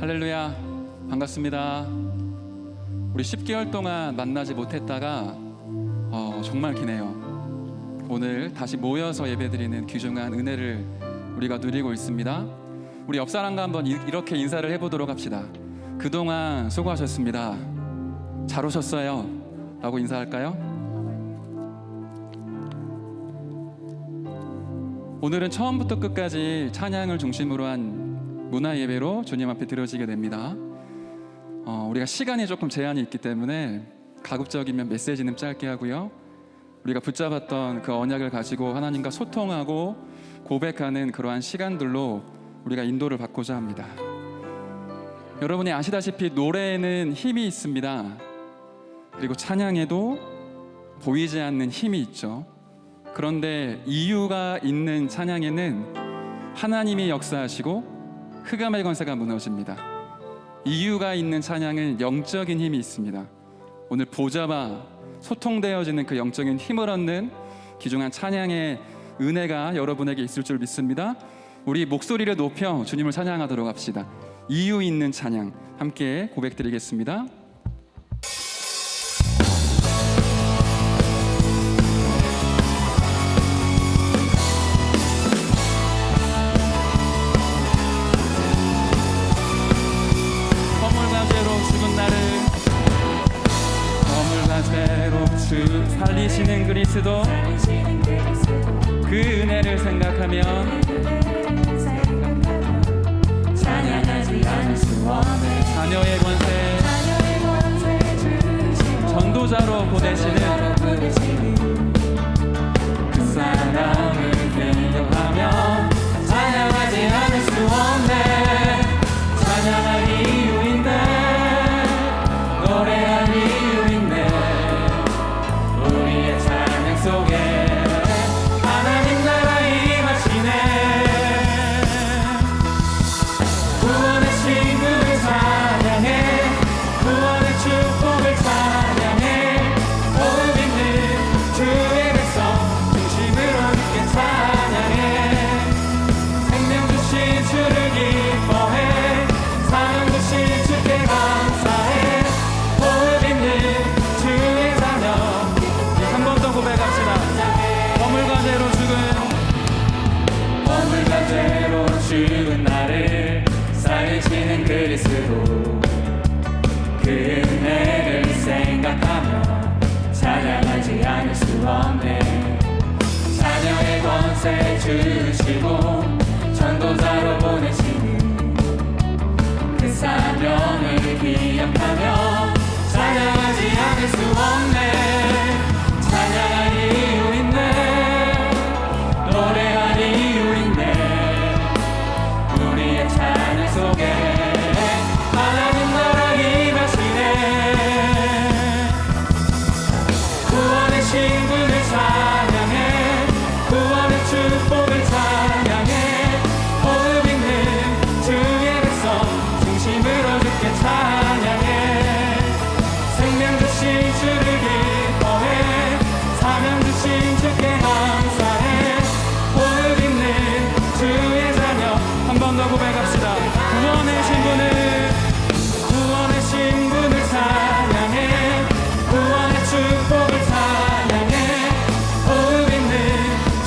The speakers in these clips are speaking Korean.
할렐루야, 반갑습니다. 우리 10개월 동안 만나지 못했다가 정말 기네요. 오늘 다시 모여서 예배드리는 귀중한 은혜를 우리가 누리고 있습니다. 우리 옆 사람과 한번 이렇게 인사를 해보도록 합시다. 그동안 수고하셨습니다. 잘 오셨어요 라고 인사할까요? 오늘은 처음부터 끝까지 찬양을 중심으로 한 문화 예배로 주님 앞에 드려지게 됩니다. 우리가 시간이 조금 제한이 있기 때문에 가급적이면 메시지는 짧게 하고요, 우리가 붙잡았던 그 언약을 가지고 하나님과 소통하고 고백하는 그러한 시간들로 우리가 인도를 받고자 합니다. 여러분이 아시다시피 노래에는 힘이 있습니다. 그리고 찬양에도 보이지 않는 힘이 있죠. 그런데 이유가 있는 찬양에는 하나님이 역사하시고 흑암의 권세가 무너집니다. 이유가 있는 찬양은 영적인 힘이 있습니다. 오늘 보좌와 소통되어지는 그 영적인 힘을 얻는 귀중한 찬양의 은혜가 여러분에게 있을 줄 믿습니다. 우리 목소리를 높여 주님을 찬양하도록 합시다. 이유 있는 찬양 함께 고백드리겠습니다. 살리시는 그리스도, 그 은혜를 생각하며 찬양하지 않을 수 없네. 자녀의 권세 전도자로 보내시는 그 사랑을 기억하며 찬양하지 않을 수 없네. 찬양할 이유인데, 노래할 이유인데, 우리의 찬양 속에 하나님 나라 임하시네. 구원의 신분을 찬양해, 구원의 축복을 찬양해. 호흡 있는 주의 백성 중심으로 깊게 찬양해. 생명 주신 주를 기뻐해, 사랑 주신 주께 감사해. 호흡 있는 주의 자녀 한 번 더 고백합시다. 허물과 죄로 죽은 나를 살리시는 그리스도, 그 은혜를 생각하며 찬양하지 않을 수 없네. 자녀의 권세 주시고 전도자로 보내시는 그 사명을 기억하며 찬양하지 않을 수 없네. 찬양할 이유 있네, 노래할 이유 있네. 우리의 찬양 속에 하나님 나라 임하시네. 구원의 신분을 찬양해, 구원의 축복을 찬양해. 호흡 있는 주의 백성 중심으로 듣게 찬양해. 생명 주신 주를 기뻐해, 사명 주신 주께 감사해. 호흡 있는 주의 자녀 한 번 더 고백합시다. 구원의 신분을 찬양해, 구원의 축복을 찬양해. 호흡 있는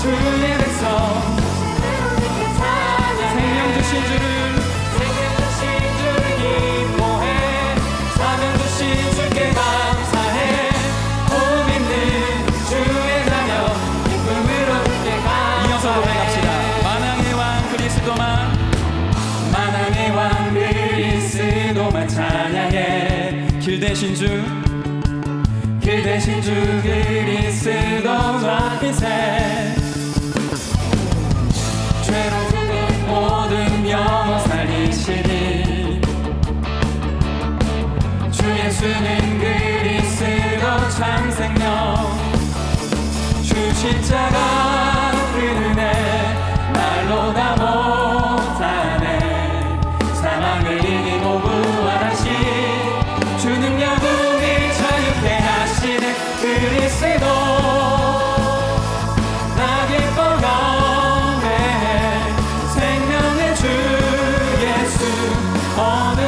주의 백성 생명 주신 주를 기뻐해, 사명 주신 주께 감사해. 호흡 있는 주의 자녀 기쁨으로 듣게 감사해. 이어서 고백합시다. 만왕의 왕 그리스도만, 만왕의 왕 그리스도만 찬양해. 길 대신 주 그리스도와 빛에 죄로 죽은 모든 영혼 살리시니, 주 예수는 그리스도 참 생명. 주 십자가 그 은혜 말로 다 못하네. 사망을 이기고 부활하신 주 능력 우리 자유케 하시네. 그리스도 나 기뻐 경배해. 생명의 주 예수 어느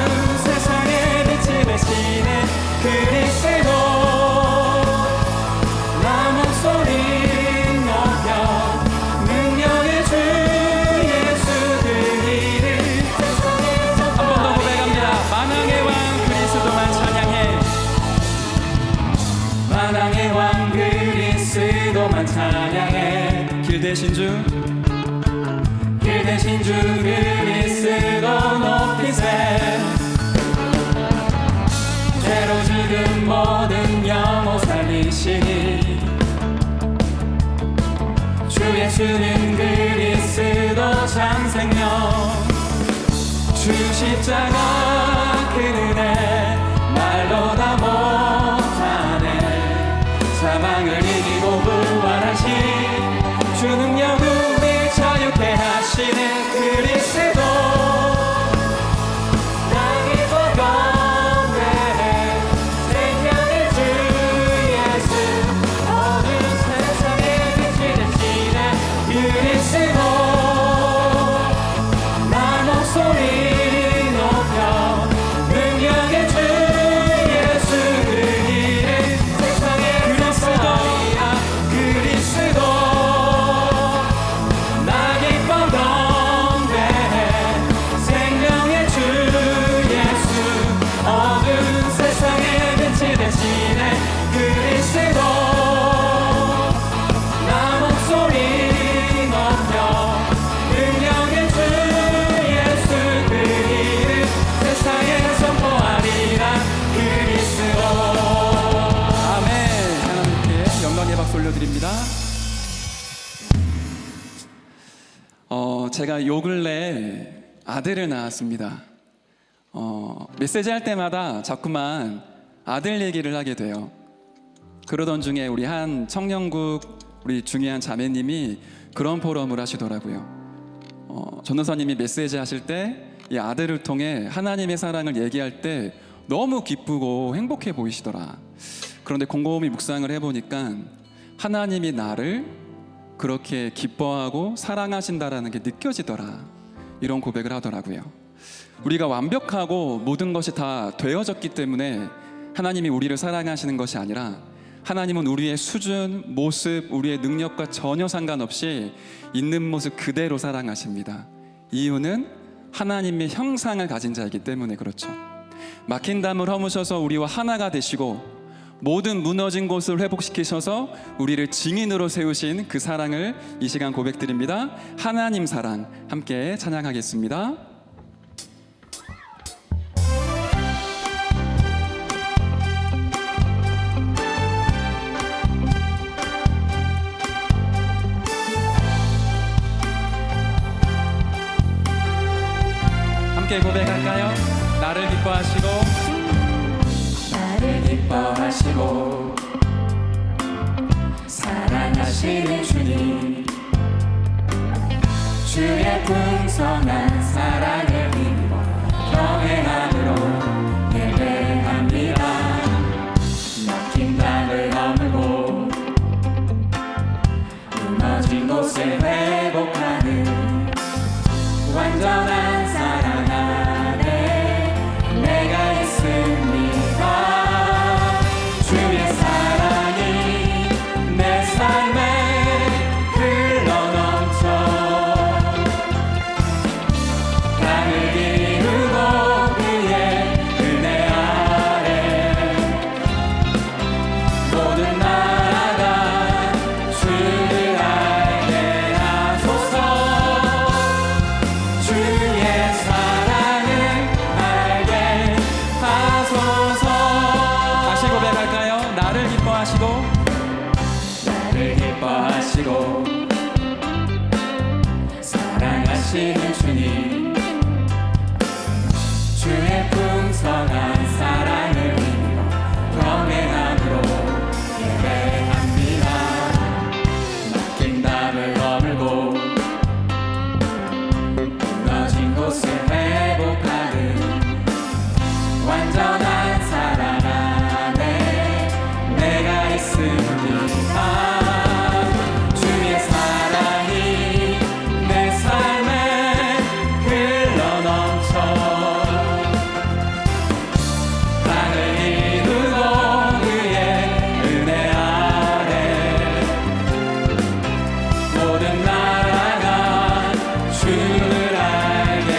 대신 주 그리스도 높이세. 죄로 죽은 모든 영혼 살리시니 주 예수는 그리스도 참 생명. 주 십자가 그 은혜 말로 다 못하네. 사망을 이기고 부활하신 주 능력 우리 자유케 하시는 그리스도. 나 기뻐 건배해 생명의 주 예수. 어두운 세상에 빛이 되시는 그리스도. 나 목소리 올려드립니다. 제가 요 근래 아들을 낳았습니다. 메시지 할 때마다 자꾸만 아들 얘기를 하게 돼요. 그러던 중에 우리 한 청년국 우리 중요한 자매님이 그런 포럼을 하시더라고요. 전도사님이 메시지 하실 때 이 아들을 통해 하나님의 사랑을 얘기할 때 너무 기쁘고 행복해 보이시더라. 그런데 곰곰이 묵상을 해보니까 하나님이 나를 그렇게 기뻐하고 사랑하신다라는 게 느껴지더라. 이런 고백을 하더라고요. 우리가 완벽하고 모든 것이 다 되어졌기 때문에 하나님이 우리를 사랑하시는 것이 아니라 하나님은 우리의 수준, 모습, 우리의 능력과 전혀 상관없이 있는 모습 그대로 사랑하십니다. 이유는 하나님의 형상을 가진 자이기 때문에 그렇죠. 막힌 담을 허무셔서 우리와 하나가 되시고 모든 무너진 곳을 회복시키셔서 우리를 증인으로 세우신 그 사랑을 이 시간 고백드립니다. 하나님 사랑 함께 찬양하겠습니다. 함께 고백할까요? 나를 기뻐하시고 사랑하시는 주님, 주의 풍성한 사랑을 힘입어 경외함으로 예배합니다. 막힌 담을 허물고 무너진 곳을 회복하는 완전한 사랑 안에 내가 있습니다. 주의 사랑이 내 삶에 흘러넘쳐 땅을 이루고 그의 은혜 아래 모든 나라가 주를 알게 하소서. 주의 사랑을 알게 하소서. 다시 고백할까요? 나를 기뻐하시고 사랑하시는 주님, 주의 풍성한 사랑을 힘입어 경외함으로 예배합니다. 막힌 담을 허물고 무너진 곳을 회복하는 완전한 사랑 안에 내가 있습니다. 주의 사랑이 내 삶에 흘러넘쳐 땅을 이루고 그의 은혜 아래 모든 나라가 주를 알게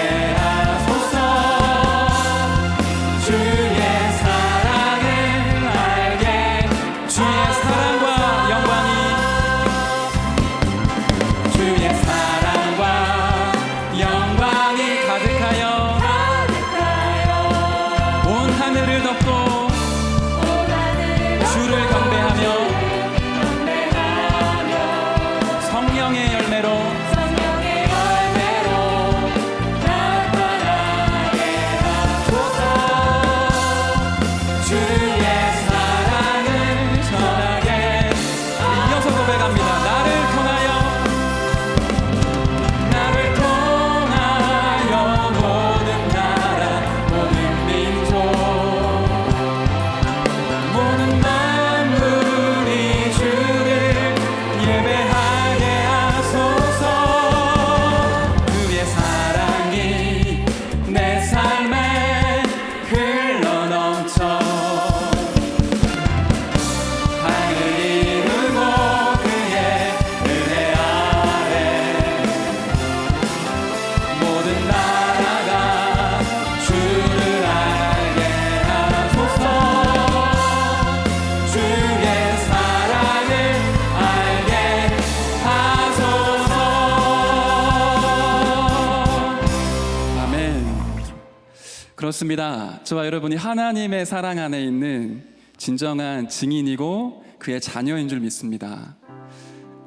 그렇습니다. 저와 여러분이 하나님의 사랑 안에 있는 진정한 증인이고 그의 자녀인 줄 믿습니다.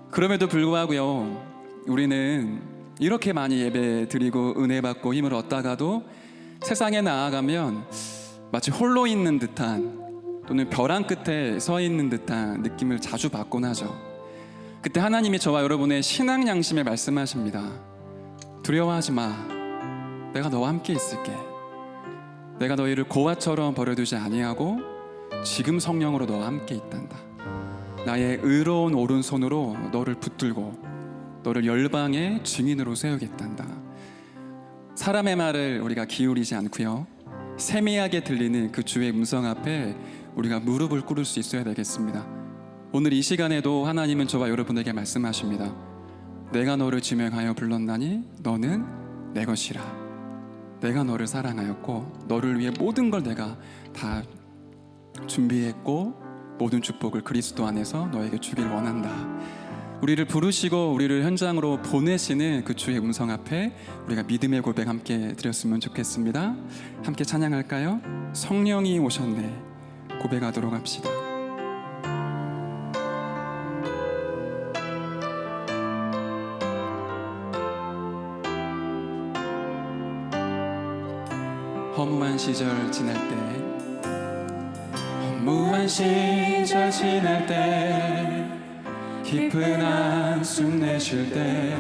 그럼에도 불구하고요, 우리는 이렇게 많이 예배 드리고 은혜 받고 힘을 얻다가도 세상에 나아가면 마치 홀로 있는 듯한, 또는 벼랑 끝에 서 있는 듯한 느낌을 자주 받곤 하죠. 그때 하나님이 저와 여러분의 신앙 양심에 말씀하십니다. 두려워하지 마. 내가 너와 함께 있을게. 내가 너희를 고아처럼 버려두지 아니하고 지금 성령으로 너와 함께 있단다. 나의 의로운 오른손으로 너를 붙들고 너를 열방의 증인으로 세우겠단다. 사람의 말을 우리가 기울이지 않고요, 세미하게 들리는 그 주의 음성 앞에 우리가 무릎을 꿇을 수 있어야 되겠습니다. 오늘 이 시간에도 하나님은 저와 여러분에게 말씀하십니다. 내가 너를 지명하여 불렀나니 너는 내 것이라. 내가 너를 사랑하였고 너를 위해 모든 걸 내가 다 준비했고 모든 축복을 그리스도 안에서 너에게 주길 원한다. 우리를 부르시고 우리를 현장으로 보내시는 그 주의 음성 앞에 우리가 믿음의 고백 함께 드렸으면 좋겠습니다. 함께 찬양할까요? 성령이 오셨네 고백하도록 합시다. 허무한 시절 지날 때, 허무한 시절 지날 때, 깊은 한숨 내쉴 때,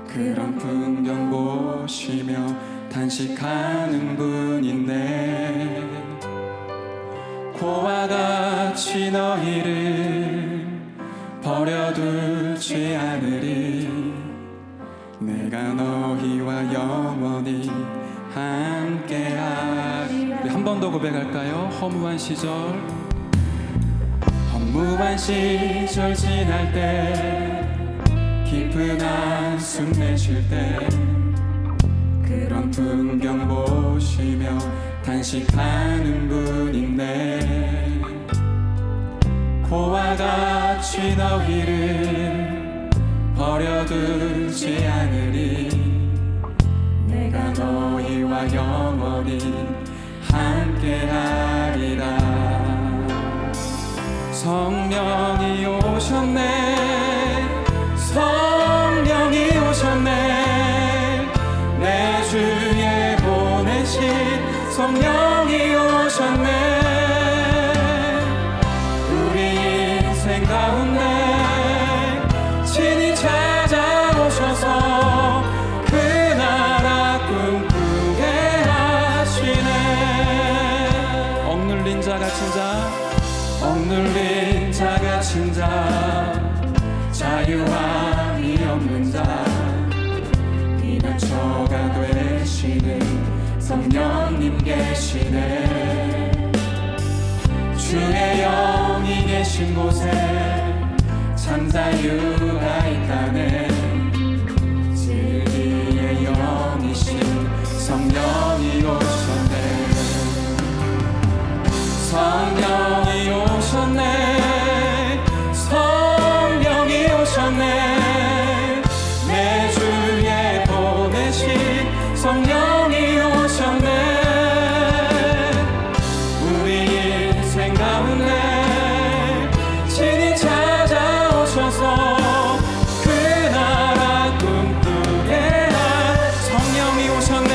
그런 풍경 보시며 단식하는 분인데, 고와 같이 너희를 버려두지 않으리. 내가 너희와 영원히 함께하리. 우리 한 번 더 고백할까요? 허무한 시절, 허무한 시절 지날 때, 깊은 한숨 내쉴 때, 그런 풍경 보시며 단식하는 분인데, 고와 같이 너희를 버려두지 않으리. 내가 너희와 영원히 함께하리라. 성령이 오셨네, 성령이 오셨네, 내 주에 보내신 성령이 오셨네. 우리 인생 가운데 친히 찾아오셔서 그 나라 꿈꾸게 하시네. 억눌린 자 갇힌 자, 억눌린 자 갇힌 자, 자유함이 없는 자, 피난처가 되시는 성령님 계시네. 주의 영이 계신 곳에 참 자유가 있다네. 진리의 영이신 성령이 오셨네. 성령이 오셨네, 성령이 오셨네, 내 주에 보내신 성령이 오셨네. 우리 인생 가운데 친히 찾아오셔서 그 나라 꿈꾸게 하. 성령이 오셨네,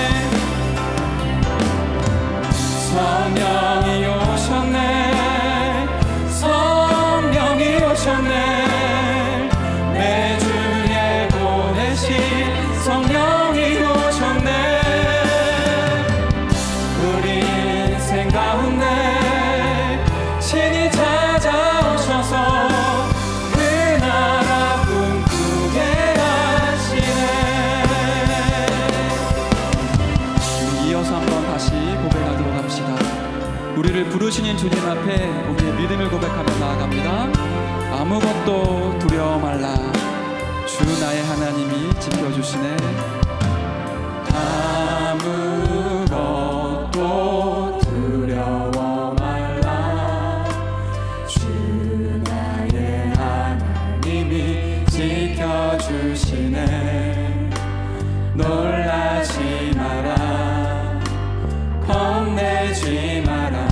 성령이 오셨네, 성령이 오셨네, 내 주에 보내신 성령이 오셨네. 우리 인생 가운데 친히 찾아오셔서 그 나라 꿈꾸게 하시네. 이어서 한번 다시 고백하도록 합시다. 우리를 부르시는 주님 앞에 우리의 믿음을 고백하며 나아갑니다. 아무것도 두려워 말라. 주 나의 하나님이 지켜주시네. 아무것도 두려워 말라. 주 나의 하나님이 지켜주시네. 놀라지 마라. 겁내지 마라.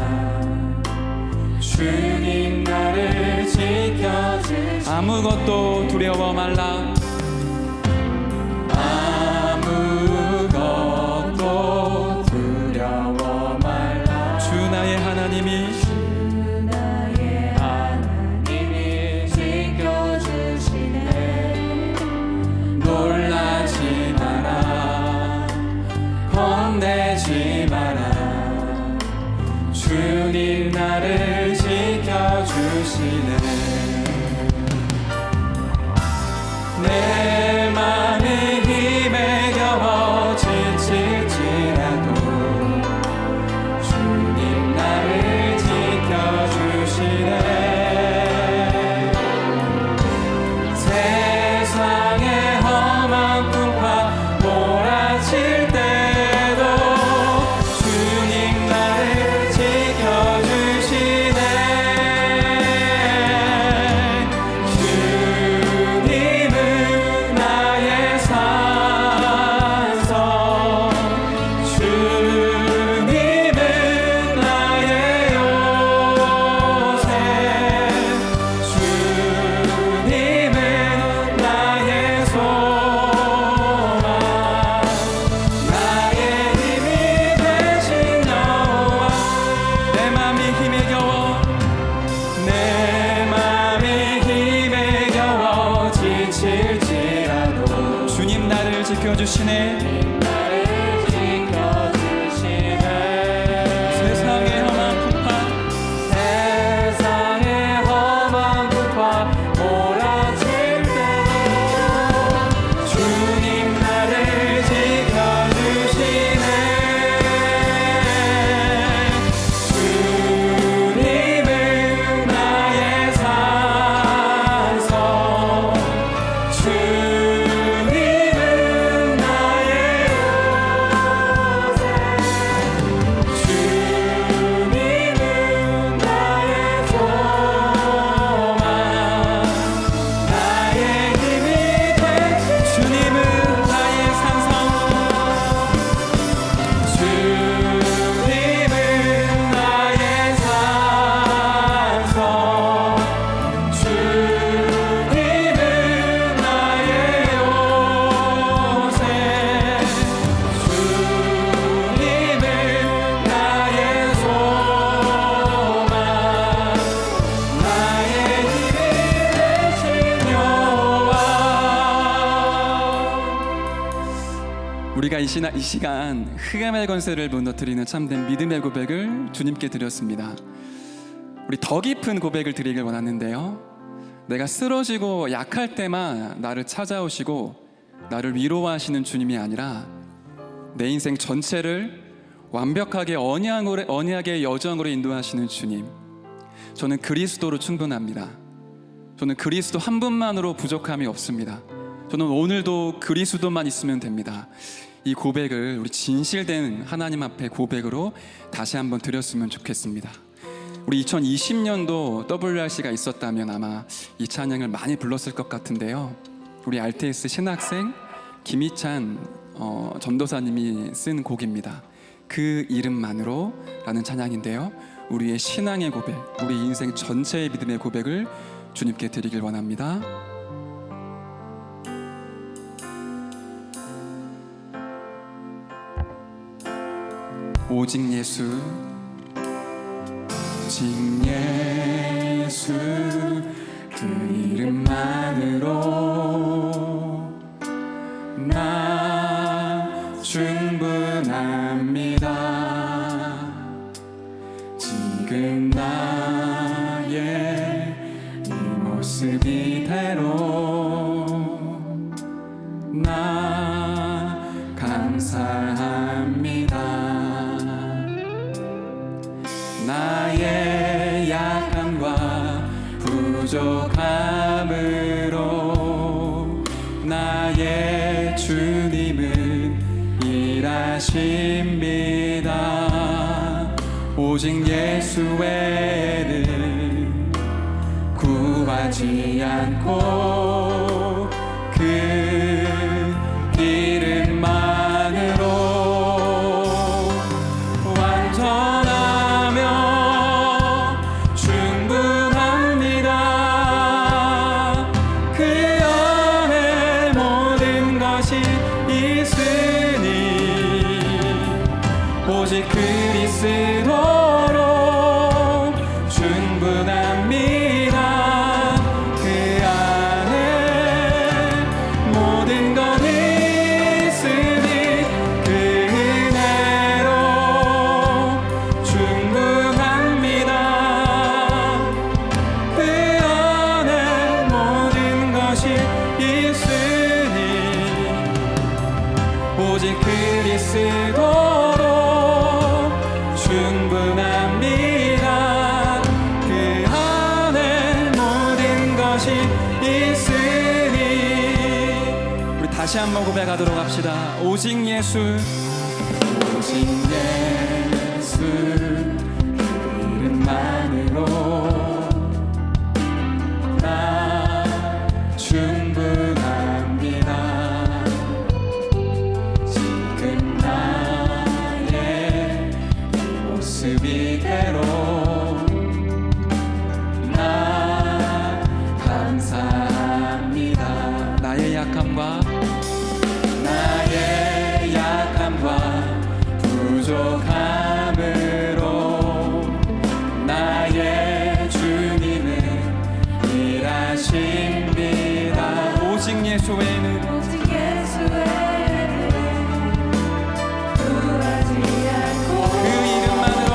주님 나를 지켜주시. 아무것도 두려워 말라. 아무것도 두려워 말라. 주 나의 하나님이 지켜주시네. 놀라지 마라. 겁내지 마라. 주님 나를 지켜주시네. 내 맘이 힘에 겨워 지칠지라도 주님 나를 지켜주시네. 세상의 험한 풍파 몰아칠 때도 주님 나를 지켜주시네. 주님은 나의 산성, 주님은 나의 요새, 주님은 나의 소망, 나의 힘이 되신 여호와. 내 맘이 힘에 겨워, 내 맘이 힘에 겨워 지칠지라도 주님 나를 지켜주시네. 세상의 험한 풍파, 세상의 험한 풍파 몰아칠 때도 주님 나를 지켜주시네. 주님은 나의 산성, 주님은 나의 요새, 주님은 나의 소망, 나의 힘이 돼. 주님은 나의 산성, 주님은 나의 산성, 주님은 나의 요새, 주님은 나의 소망, 나의 힘이 되신 여호와. 우리가 이 시간 흑암의 권세를 무너뜨리는 참된 믿음의 고백을 주님께 드렸습니다. 우리 더 깊은 고백을 드리길 원하는데요, 내가 쓰러지고 약할 때만 나를 찾아오시고 나를 위로하시는 주님이 아니라 내 인생 전체를 완벽하게 언약의 여정으로 인도하시는 주님. 저는 그리스도로 충분합니다. 저는 그리스도 한 분만으로 부족함이 없습니다. 저는 오늘도 그리스도만 있으면 됩니다. 이 고백을 우리 진실된 하나님 앞에 고백으로 다시 한번 드렸으면 좋겠습니다. 우리 2020년도 WRC가 있었다면 아마 이 찬양을 많이 불렀을 것 같은데요, 우리 RTS 신학생 김희찬 전도사님이 쓴 곡입니다. 그 이름만으로 라는 찬양인데요, 우리의 신앙의 고백, 우리 인생 전체의 믿음의 고백을 주님께 드리길 원합니다. 오직 예수, 오직 예수, 그 이름만으로 나 충분합니다. 지금 나의 이 모습 이대로 나 감사합니다. 나의 약함과 부족함으로 나의 주님은 일하십니다. 오직 예수 외에는 구하지 않고 그 이름만으로 완전한 오직 그리스도로 충분합니다. 그 안에 모든 것 있으니 그 은혜로 충분합니다. 그 안에 모든 것이 있으니 오직 그리스도로 충분합니다. 그 안에 모든 것이 있으니 우리 다시 한번 고백하도록 합시다. 오직 예수, 오직 예수 그 이름만으로 나 충분합니다. 지금 나의 모습 이대로 나 감사합니다. 나의 약함과 부족함으로 나의 주님은 일하십니다. 오직 예수 외에는 구하지 않고 그 이름만으로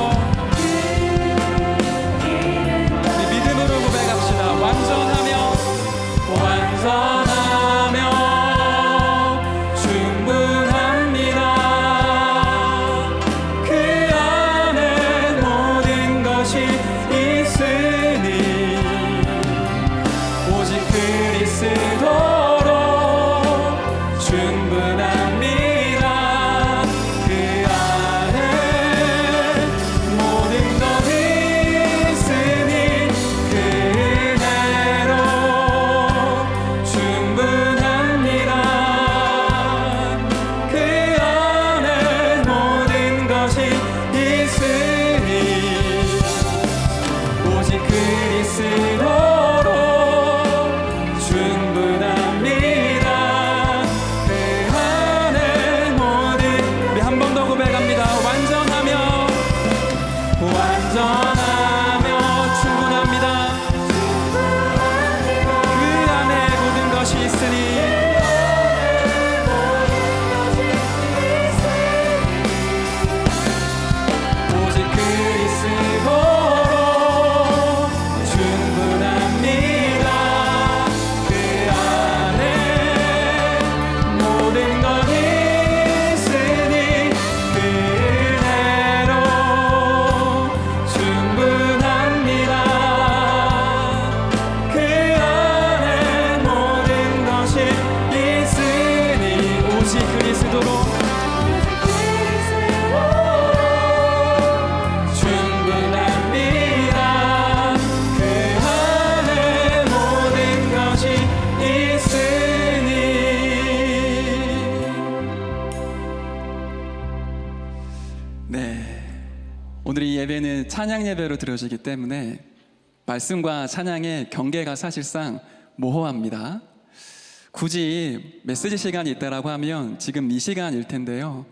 우리 믿음으로 고백합시다. 완전하며 충분합니다. 그 안에 모든 것이 있으니 오직 그리스도로 충분합니다. 그 안에 모든 것 있으니 그 은혜로 충분합니다. 그 안에 모든 것이 있으니 오직 그리스도로 충분합니다. 그 안에 모든 우리 한 번 더 고백합니다. 완전하며 충분합니다. 그 안에 모든 것이 있으니 오직 그리스도로 충분합니다. 그 안에 모든 것 있으니 그 은혜로 충분합니다. 그 안에 모든 것이 있으니 오직 그리스도로 충분합니다. 그 안에 모든 것이 있으니 네, 오늘 이 예배는 찬양 예배로 드려지기 때문에 말씀과 찬양의 경계가 사실상 모호합니다. 굳이 메시지 시간이 있다라고 하면 지금 이 시간일 텐데요.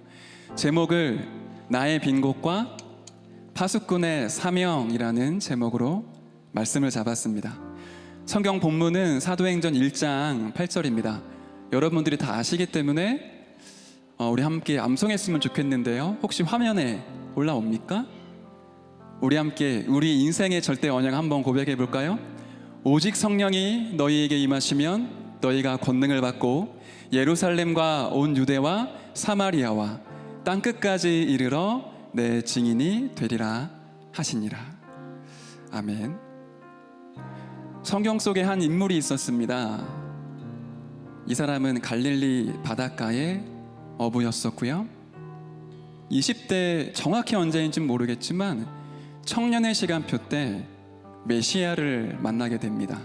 제목을 나의 빈 곳과 파수꾼의 사명이라는 제목으로 말씀을 잡았습니다. 성경 본문은 사도행전 1장 8절입니다. 여러분들이 다 아시기 때문에 우리 함께 암송했으면 좋겠는데요. 혹시 화면에 올라옵니까? 우리 함께 우리 인생의 절대 언약 한번 고백해 볼까요? 오직 성령이 너희에게 임하시면 너희가 권능을 받고 예루살렘과 온 유대와 사마리아와 땅끝까지 이르러 내 증인이 되리라 하시니라. 아멘. 성경 속에 한 인물이 있었습니다. 이 사람은 갈릴리 바닷가의 어부였었고요. 20대 정확히 언제인지는 모르겠지만 청년의 시간표 때 메시아를 만나게 됩니다.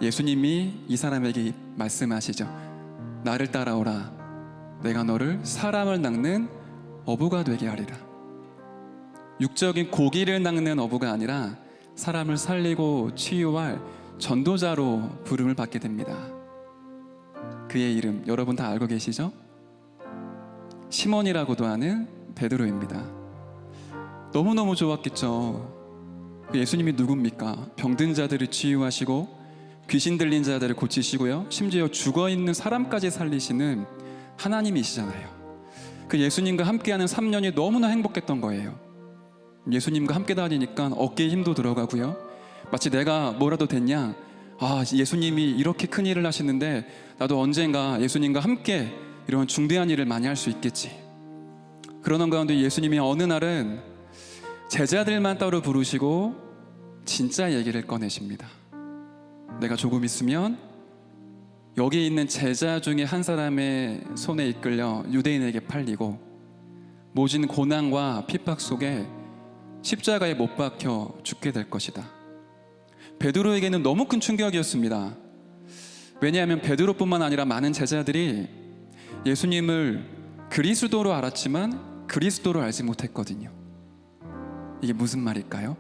예수님이 이 사람에게 말씀하시죠. 나를 따라오라. 내가 너를 사람을 낚는 어부가 되게 하리라. 육적인 고기를 낚는 어부가 아니라 사람을 살리고 치유할 전도자로 부름을 받게 됩니다. 그의 이름 여러분 다 알고 계시죠? 시몬이라고도 하는 베드로입니다. 너무너무 좋았겠죠. 예수님이 누굽니까? 병든 자들을 치유하시고 귀신 들린 자들을 고치시고요, 심지어 죽어있는 사람까지 살리시는 하나님이시잖아요. 그 예수님과 함께하는 3년이 너무나 행복했던 거예요. 예수님과 함께 다니니까 어깨에 힘도 들어가고요, 마치 내가 뭐라도 됐냐, 예수님이 이렇게 큰 일을 하시는데 나도 언젠가 예수님과 함께 이런 중대한 일을 많이 할 수 있겠지. 그러는 가운데 예수님이 어느 날은 제자들만 따로 부르시고 진짜 얘기를 꺼내십니다. 내가 조금 있으면 여기 있는 제자 중에 한 사람의 손에 이끌려 유대인에게 팔리고 모진 고난과 핍박 속에 십자가에 못 박혀 죽게 될 것이다. 베드로에게는 너무 큰 충격이었습니다. 왜냐하면 베드로뿐만 아니라 많은 제자들이 예수님을 그리스도로 알았지만 그리스도로 알지 못했거든요. 이게 무슨 말일까요?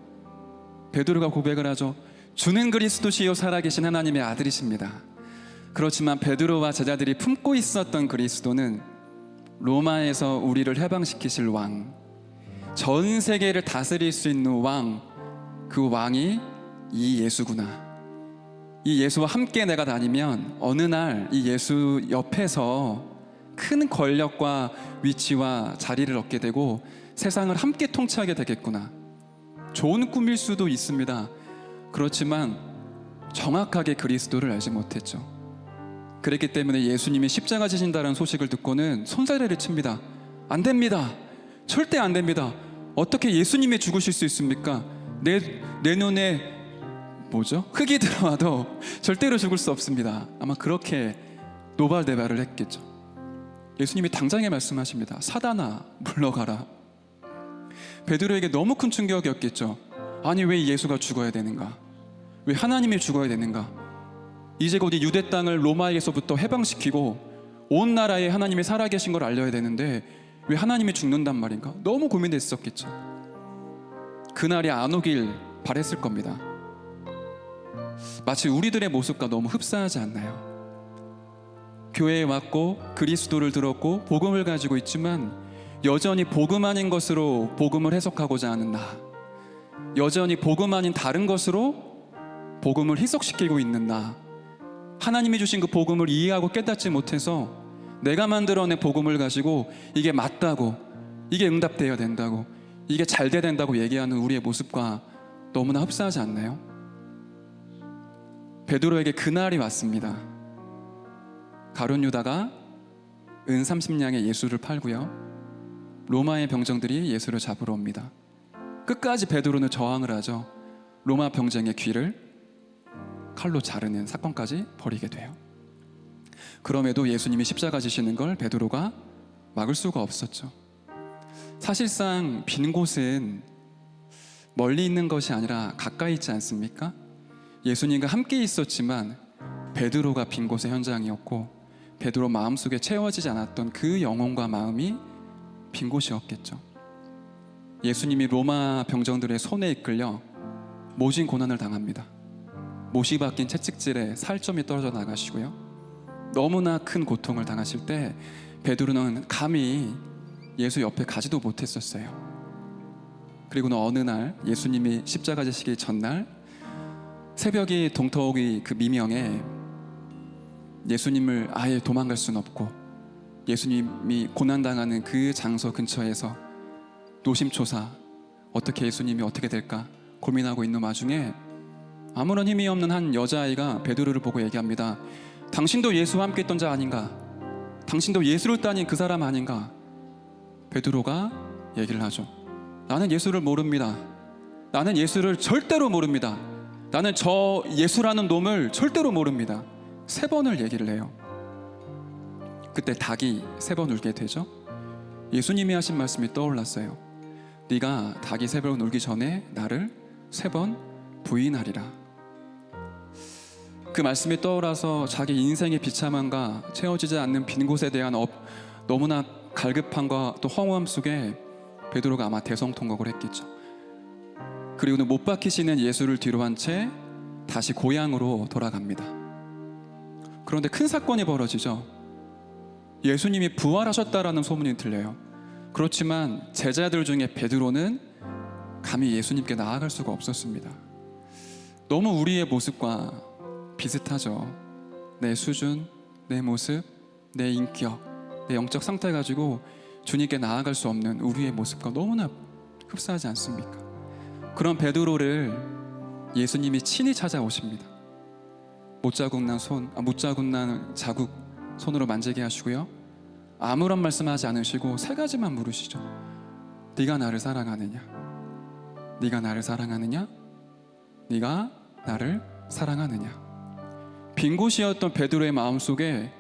베드로가 고백을 하죠. 주는 그리스도시요 살아계신 하나님의 아들이십니다. 그렇지만 베드로와 제자들이 품고 있었던 그리스도는 로마에서 우리를 해방시키실 왕, 전 세계를 다스릴 수 있는 왕, 그 왕이 이 예수구나. 이 예수와 함께 내가 다니면 어느 날 이 예수 옆에서 큰 권력과 위치와 자리를 얻게 되고 세상을 함께 통치하게 되겠구나. 좋은 꿈일 수도 있습니다. 그렇지만 정확하게 그리스도를 알지 못했죠. 그랬기 때문에 예수님이 십자가 지신다는 소식을 듣고는 손사래를 칩니다. 안 됩니다. 절대 안 됩니다. 어떻게 예수님이 죽으실 수 있습니까? 내 눈에 흙이 들어와도 절대로 죽을 수 없습니다. 아마 그렇게 노발대발을 했겠죠. 예수님이 당장에 말씀하십니다. 사단아, 물러가라. 베드로에게 너무 큰 충격이었겠죠. 아니, 왜 예수가 죽어야 되는가? 왜 하나님이 죽어야 되는가? 이제 곧 이 유대 땅을 로마에게서부터 해방시키고 온 나라에 하나님이 살아계신 걸 알려야 되는데 왜 하나님이 죽는단 말인가? 너무 고민됐었겠죠. 그날이 안 오길 바랬을 겁니다. 마치 우리들의 모습과 너무 흡사하지 않나요? 교회에 왔고 그리스도를 들었고 복음을 가지고 있지만 여전히 복음 아닌 것으로 복음을 해석하고자 하는 나, 여전히 복음 아닌 다른 것으로 복음을 희석시키고 있는 나, 하나님이 주신 그 복음을 이해하고 깨닫지 못해서 내가 만들어낸 복음을 가지고 이게 맞다고, 이게 응답되어야 된다고, 이게 잘 돼야 된다고 얘기하는 우리의 모습과 너무나 흡사하지 않나요? 베드로에게 그날이 왔습니다. 가룟 유다가 은 30냥에 예수를 팔고요, 로마의 병정들이 예수를 잡으러 옵니다. 끝까지 베드로는 저항을 하죠. 로마 병정의 귀를 칼로 자르는 사건까지 벌이게 돼요. 그럼에도 예수님이 십자가 지시는 걸 베드로가 막을 수가 없었죠. 사실상 빈 곳은 멀리 있는 것이 아니라 가까이 있지 않습니까? 예수님과 함께 있었지만 베드로가 빈 곳의 현장이었고 베드로 마음속에 채워지지 않았던 그 영혼과 마음이 빈 곳이었겠죠. 예수님이 로마 병정들의 손에 이끌려 모진 고난을 당합니다. 못이 박힌 채찍질에 살점이 떨어져 나가시고요, 너무나 큰 고통을 당하실 때 베드로는 감히 예수 옆에 가지도 못했었어요. 그리고는 어느 날 예수님이 십자가 지시기 전날 새벽이 동터오기 그 미명에 예수님을 아예 도망갈 수는 없고 예수님이 고난당하는 그 장소 근처에서 노심초사, 어떻게 예수님이 어떻게 될까 고민하고 있는 와중에 아무런 힘이 없는 한 여자아이가 베드로를 보고 얘기합니다. 당신도 예수와 함께 있던 자 아닌가? 당신도 예수를 따닌 그 사람 아닌가? 베드로가 얘기를 하죠. 나는 예수를 모릅니다. 나는 예수를 절대로 모릅니다. 나는 저 예수라는 놈을 절대로 모릅니다. 3번을 얘기를 해요. 그때 닭이 3번 울게 되죠. 예수님이 하신 말씀이 떠올랐어요. 네가 닭이 3번 울기 전에 나를 3번 부인하리라. 그 말씀이 떠올라서 자기 인생의 비참함과 채워지지 않는 빈 곳에 대한 너무나 갈급함과 또 허무함 속에 베드로가 아마 대성통곡을 했겠죠. 그리고는 못 박히시는 예수를 뒤로 한 채 다시 고향으로 돌아갑니다. 그런데 큰 사건이 벌어지죠. 예수님이 부활하셨다라는 소문이 들려요. 그렇지만 제자들 중에 베드로는 감히 예수님께 나아갈 수가 없었습니다. 너무 우리의 모습과 비슷하죠. 내 수준, 내 모습, 내 인격, 내 영적 상태 가지고 주님께 나아갈 수 없는 우리의 모습과 너무나 흡사하지 않습니까? 그런 베드로를 예수님이 친히 찾아오십니다. 못자국난 자국 손으로 만지게 하시고요, 아무런 말씀하지 않으시고 세 가지만 물으시죠. 네가 나를 사랑하느냐? 네가 나를 사랑하느냐? 네가 나를 사랑하느냐? 빈 곳이었던 베드로의 마음속에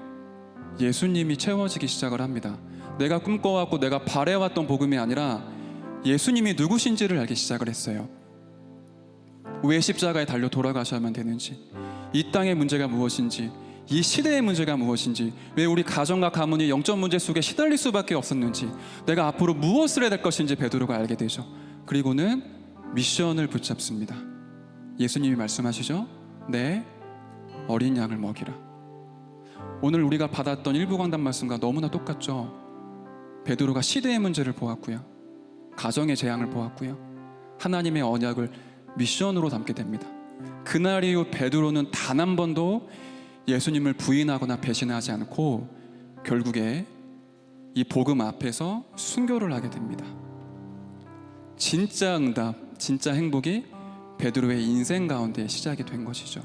예수님이 채워지기 시작을 합니다. 내가 꿈꿔왔고 내가 바래왔던 복음이 아니라 예수님이 누구신지를 알기 시작을 했어요. 왜 십자가에 달려 돌아가셔야만 되는지, 이 땅의 문제가 무엇인지, 이 시대의 문제가 무엇인지, 왜 우리 가정과 가문이 영적 문제 속에 시달릴 수밖에 없었는지, 내가 앞으로 무엇을 해야 될 것인지 베드로가 알게 되죠. 그리고는 미션을 붙잡습니다. 예수님이 말씀하시죠. 내 어린 양을 먹이라. 오늘 우리가 받았던 일부 강단 말씀과 너무나 똑같죠. 베드로가 시대의 문제를 보았고요, 가정의 재앙을 보았고요, 하나님의 언약을 미션으로 담게 됩니다. 그날 이후 베드로는 단 한 번도 예수님을 부인하거나 배신하지 않고 결국에 이 복음 앞에서 순교를 하게 됩니다. 진짜 응답, 진짜 행복이 베드로의 인생 가운데 시작이 된 것이죠.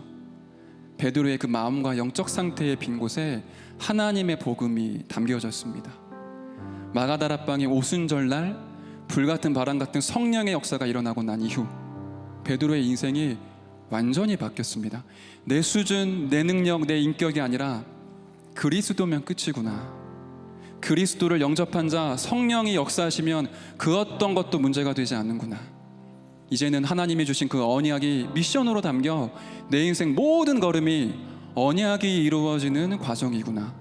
베드로의 그 마음과 영적 상태의 빈 곳에 하나님의 복음이 담겨졌습니다. 마가다락방의 오순절날 불같은 바람 같은 성령의 역사가 일어나고 난 이후 베드로의 인생이 완전히 바뀌었습니다. 내 수준, 내 능력, 내 인격이 아니라 그리스도면 끝이구나. 그리스도를 영접한 자, 성령이 역사하시면 그 어떤 것도 문제가 되지 않는구나. 이제는 하나님이 주신 그 언약이 미션으로 담겨 내 인생 모든 걸음이 언약이 이루어지는 과정이구나.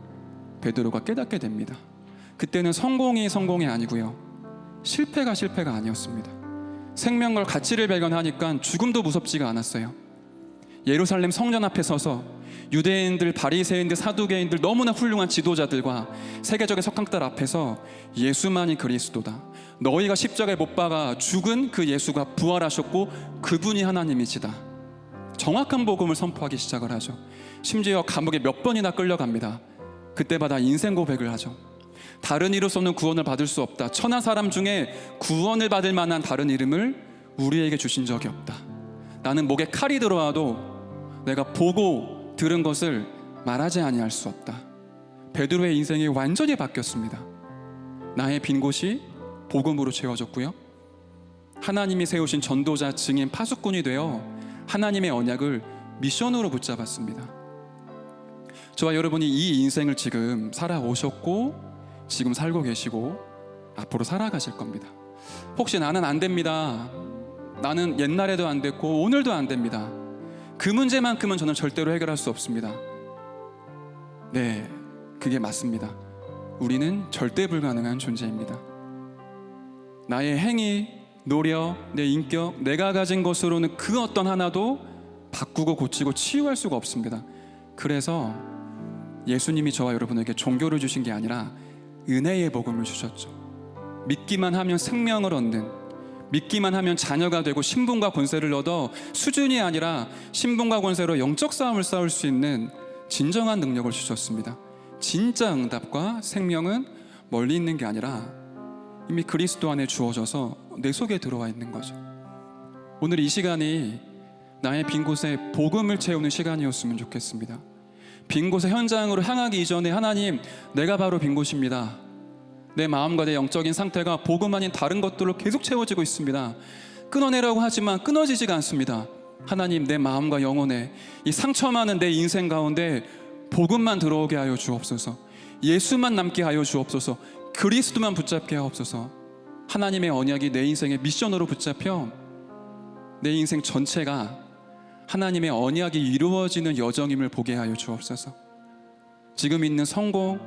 베드로가 깨닫게 됩니다. 그때는 성공이 아니고요, 실패가 아니었습니다. 생명과 가치를 발견하니까 죽음도 무섭지가 않았어요. 예루살렘 성전 앞에 서서 유대인들, 바리새인들, 사두개인들, 너무나 훌륭한 지도자들과 세계적인 석강들 앞에서 예수만이 그리스도다, 너희가 십자가에 못 박아 죽은 그 예수가 부활하셨고 그분이 하나님이시다, 정확한 복음을 선포하기 시작을 하죠. 심지어 감옥에 몇 번이나 끌려갑니다. 그때마다 인생 고백을 하죠. 다른 이로서는 구원을 받을 수 없다. 천하 사람 중에 구원을 받을 만한 다른 이름을 우리에게 주신 적이 없다. 나는 목에 칼이 들어와도 내가 보고 들은 것을 말하지 아니할 수 없다. 베드로의 인생이 완전히 바뀌었습니다. 나의 빈 곳이 복음으로 채워졌고요, 하나님이 세우신 전도자, 증인, 파수꾼이 되어 하나님의 언약을 미션으로 붙잡았습니다. 저와 여러분이 이 인생을 지금 살아오셨고 지금 살고 계시고 앞으로 살아가실 겁니다. 혹시 나는 안 됩니다, 나는 옛날에도 안 됐고 오늘도 안 됩니다, 그 문제만큼은 저는 절대로 해결할 수 없습니다. 네, 그게 맞습니다. 우리는 절대 불가능한 존재입니다. 나의 행위, 노력, 내 인격, 내가 가진 것으로는 그 어떤 하나도 바꾸고 고치고 치유할 수가 없습니다. 그래서 예수님이 저와 여러분에게 종교를 주신 게 아니라 은혜의 복음을 주셨죠. 믿기만 하면 생명을 얻는, 믿기만 하면 자녀가 되고 신분과 권세를 얻어 수준이 아니라 신분과 권세로 영적 싸움을 싸울 수 있는 진정한 능력을 주셨습니다. 진짜 응답과 생명은 멀리 있는 게 아니라 이미 그리스도 안에 주어져서 내 속에 들어와 있는 거죠. 오늘 이 시간이 나의 빈 곳에 복음을 채우는 시간이었으면 좋겠습니다. 빈 곳의 현장으로 향하기 이전에 하나님, 내가 바로 빈 곳입니다. 내 마음과 내 영적인 상태가 복음 아닌 다른 것들로 계속 채워지고 있습니다. 끊어내라고 하지만 끊어지지가 않습니다. 하나님, 내 마음과 영혼에 이 상처 많은 내 인생 가운데 복음만 들어오게 하여 주옵소서. 예수만 남게 하여 주옵소서. 그리스도만 붙잡게 하옵소서. 하나님의 언약이 내 인생의 미션으로 붙잡혀 내 인생 전체가 하나님의 언약이 이루어지는 여정임을 보게 하여 주옵소서. 지금 있는 성공,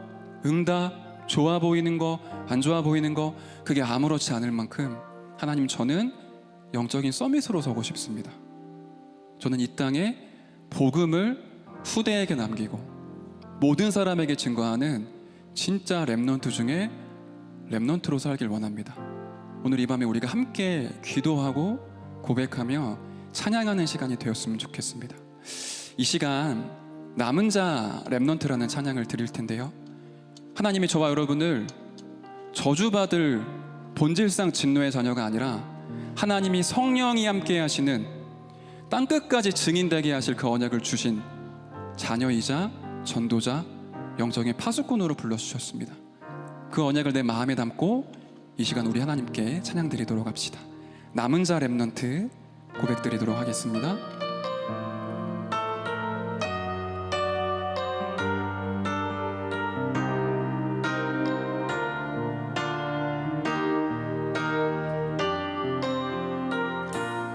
응답, 좋아 보이는 거, 안 좋아 보이는 거, 그게 아무렇지 않을 만큼 하나님, 저는 영적인 서밋으로 서고 싶습니다. 저는 이 땅에 복음을 후대에게 남기고 모든 사람에게 증거하는 진짜 렘넌트 중에 렘넌트로 살길 원합니다. 오늘 이 밤에 우리가 함께 기도하고 고백하며 찬양하는 시간이 되었으면 좋겠습니다. 이 시간 남은 자 렘넌트라는 찬양을 드릴 텐데요, 하나님이 저와 여러분을 저주받을 본질상 진노의 자녀가 아니라 하나님이 성령이 함께 하시는 땅끝까지 증인되게 하실 그 언약을 주신 자녀이자 전도자, 영적인 파수꾼으로 불러주셨습니다. 그 언약을 내 마음에 담고 이 시간 우리 하나님께 찬양 드리도록 합시다. 남은 자 렘넌트 고백 드리도록 하겠습니다.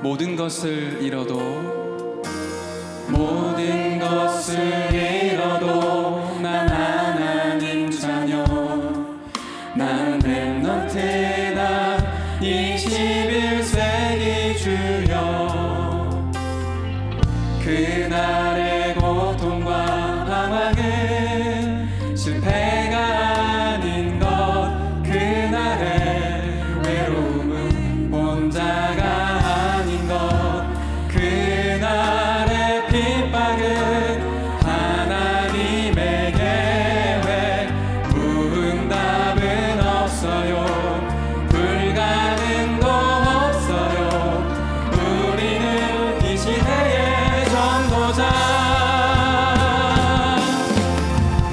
모든 것을 잃어도 모든 것을 잃어도 난 하나님 자녀, 난 렘넌트다 21세기 주여. 그날의 고통과 방황은 실패가 아닌 것, 그날의 외로움은 혼자가 그날의 핍박은 하나님의 계획, 무응답은 없어요. 불가능도 없어요. 우리는 이 시대의 전도자.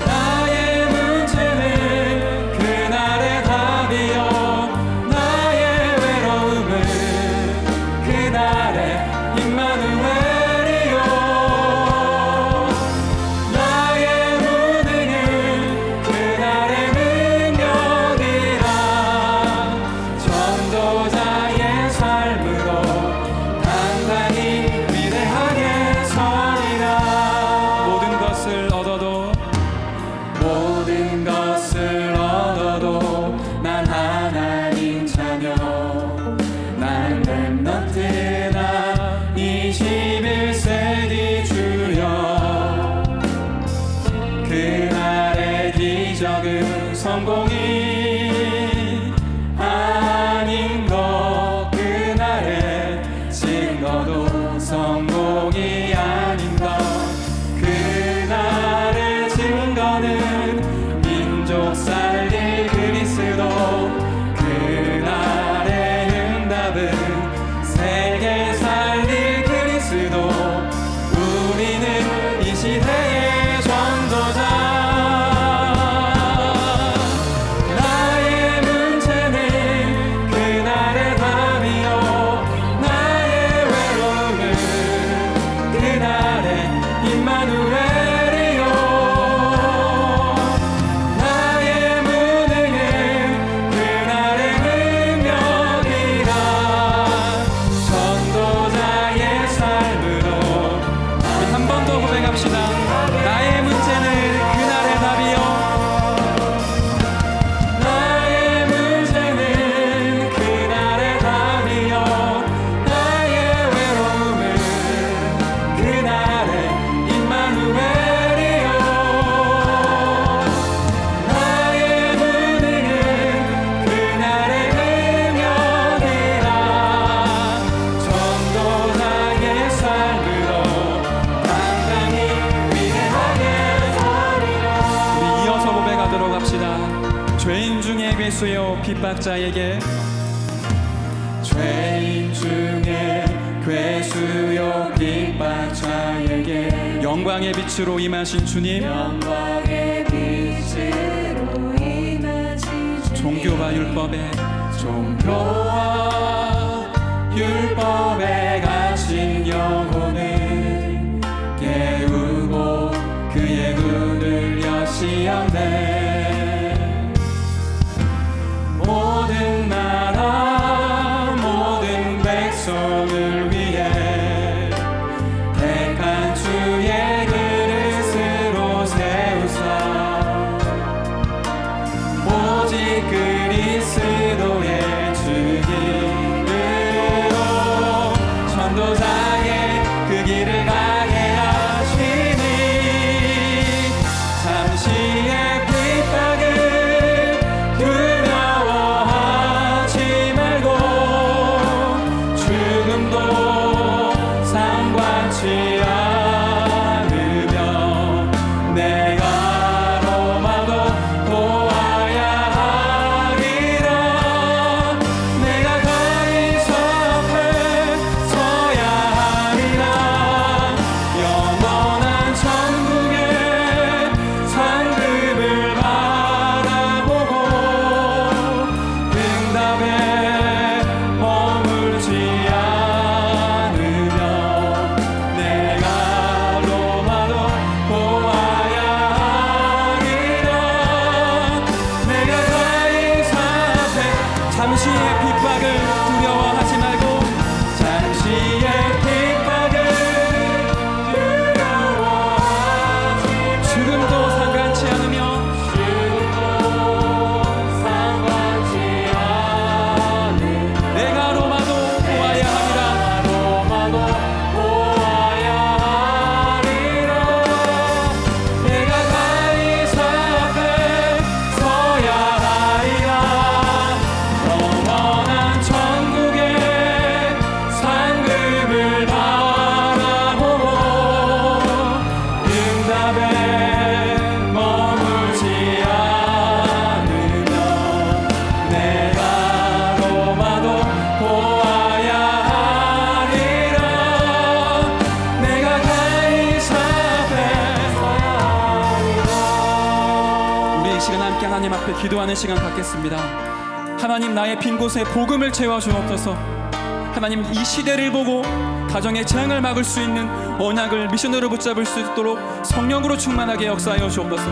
나의 문제는 그날의 답이요, 나의 외로움은 그날의 임마누엘이요, 나의 무능은 그날의 능력이라. 전도자의 삶으로 단단히 위대하게 서리라. 모든 것을 얻어도 모든 것을 얻어도 난 하나님 자녀, 난 렘넌트다 21세기 주여. 그날의 기적은 성공이 아닌 것, 그날의 증거도 성공이 아닌 것, 그날의 증거는 민족 살릴 그리스도, 그날의 응답은 세계 살릴 그리스도. 우리는 이 시대의 전도자. 나의 문제는 그날의 답이요, 나의 외로움은 그날의 임마누엘이요, 나의 무능은 그날의 능력이라. 전도자의 삶으로 우리 한 번 더 고백합시다. 나의 문제는 그날의 답이요, 나의 문제는 그날의 답이요, 나의 외로움은 그날의 임마누엘이요, 나의 무능은 그날의 능력이라. 전도자의 삶으로 당당히 위대하게 서리라. 우리 이어서 고백하도록 합시다. 죄인 중에 괴수요 핍박자에게, 죄인 중에 괴수요 핍박자에게 영광의 빛으로 임하신 주님, 영광의 빛으로 임하신 주님. 종교와 율법에 갇힌 영혼을 깨우고 그의 눈을 여시었네. 모든 나라 모든 백성을 위해 택한 주의 그릇으로 세우사, 오직 그리스도의 증인으로 전도자의 그 길을 가게 하시니. 잠시의 핍박을 두려워 잠시의 핍박을 두려워하지 말고 잠시의 핍박을 두려워하지 죽음도 상관치 않으며 내가 로마도 보아야 하리라 내가 가이사 앞에 서야 하리라 영원한 천국의 상급을 바라보고 응답에 머물지 않으며 내가 로마도 보아야 하리라 내가 가이사 앞에 서야 하리라. 우리 이 시간 함께 하나님 앞에 기도하는 시간 갖겠습니다. 하나님, 나의 빈 곳에 복음을 채워 주옵소서. 하나님, 이 시대를 보고 가정의 재앙을 막을 수 있는 언약을 미션으로 붙잡을 수 있도록 성령으로 충만하게 역사하여 주옵소서.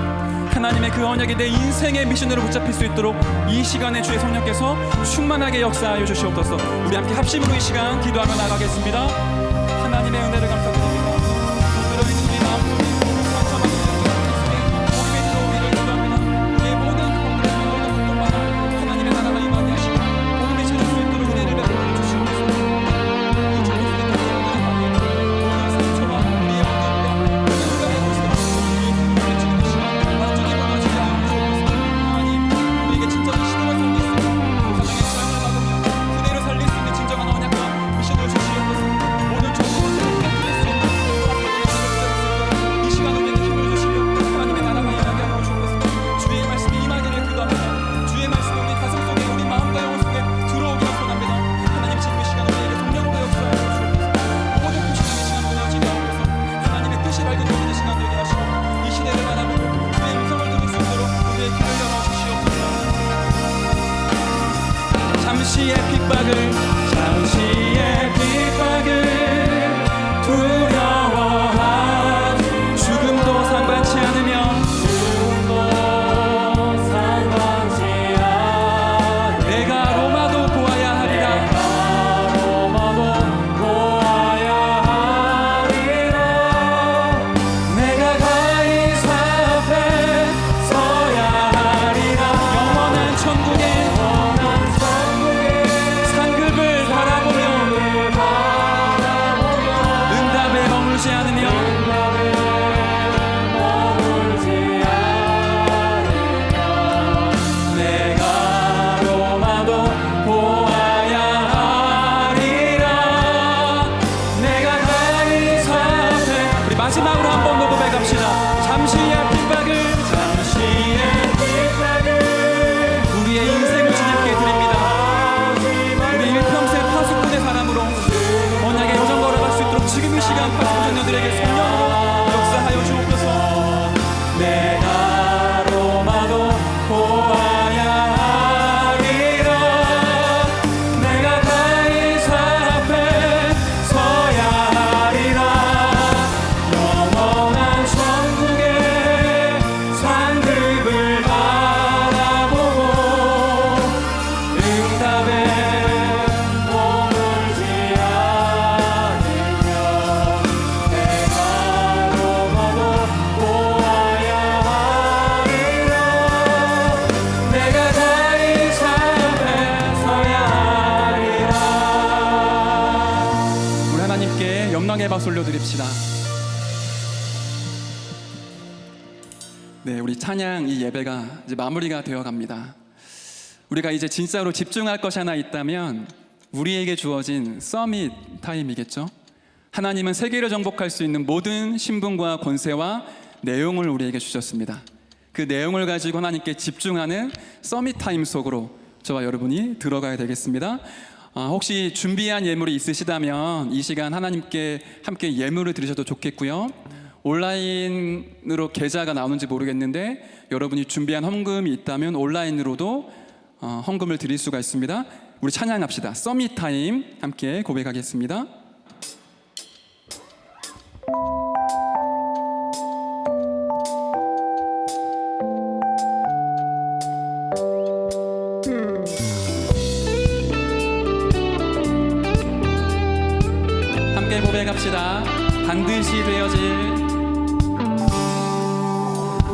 하나님의 그 언약이 내 인생의 미션으로 붙잡힐 수 있도록 이 시간에 주의 성령께서 충만하게 역사하여 주시옵소서. 우리 함께 합심으로 이 시간 기도하며 나가겠습니다. 하나님의 은혜를 감사드립니다. 들어있는 우리 마음 속에 상처받은 복음의 들어오기를 기도합니다. 우리의 모든 것들을 모든 것들마다 하나님의 나라가 임하게 하시고 복음이 찾을 수 있도록 은혜를 베풀어 주시옵소서. 이 주님 속에 들어오는 모든 상처와 우리의 어둠과 모든 흑암의 모습을 이 힘을 지키는 시간 완전히 무너지게 하여 주옵소서. 하나님, 우리에게 진정한 신앙을 살릴 수 있는 가정의 재앙을 막으며 그대로 살릴 수 있는 진정한 언약과 미션을 주시옵소서. 모든 조국을 회복할 수 있는 이 시간 우리에게 힘을 주시며 하나님의 나라가 임하게 하여 주옵소서. 주의 말씀이 임하기를 기도합니다. 주의 말씀이 우리 가슴 속에 우리 마음과 영혼 속에 들어오기를 원합니다. 하나님, 지금 이 시간 우리에게 성령으로 역사하여 주옵소서. 모든 불신앙의 시간 무너지게 하옵소서. 하나님의 뜻이 발견되는 시간 되게 하시고 이 시대를 바라보고 주의 음성을 들을 수 있도록 우리의 귀를 열어 주시옵소서. 잠시의 핍박을 두려워하지 죽음도 상관치 않으며 내가 로마도 보아야 하리라 내가 가이사 앞에 서야 하리라 영원한 천국에 상급을 바라보며 응답에 머물지 않으며 내가 로마도 보아야 하리라 내가 가이사 앞에 우리 마지막으로 한 번 더 고백합시다. 잠시의 핍박을 우리의 인생을 주님께 드립니다. 우리 일평생 파수꾼의 사람으로 언약의 여정 걸어갈 수 있도록 지금 이 시간 파수꾼 자녀들에게 성령으로 역사하여 주옵소서. 내가 로마도 보아야 하리라 내가 가이사 앞에 서야 하리라 영원한 천국의 상급을 바라보고 응답에 머물지 않으며 내가 로마도 보아야 하리라 내가 가이사 앞에 서야 하리라. 우리 하나님께 영광의 박수 올려드립시다. 네, 우리 찬양 이 예배가 이제 마무리가 되어 갑니다. 우리가 이제 진짜로 집중할 것이 하나 있다면 우리에게 주어진 서밋 타임이겠죠. 하나님은 세계를 정복할 수 있는 모든 신분과 권세와 내용을 우리에게 주셨습니다. 그 내용을 가지고 하나님께 집중하는 서밋 타임 속으로 저와 여러분이 들어가야 되겠습니다. 혹시 준비한 예물이 있으시다면 이 시간 하나님께 함께 예물을 드리셔도 좋겠고요. 온라인으로 계좌가 나오는지 모르겠는데 여러분이 준비한 헌금이 있다면 온라인으로도 헌금을 드릴 수가 있습니다. 우리 찬양합시다. 서밋 타임 함께 고백하겠습니다. 함께 고백합시다. 반드시 되어질,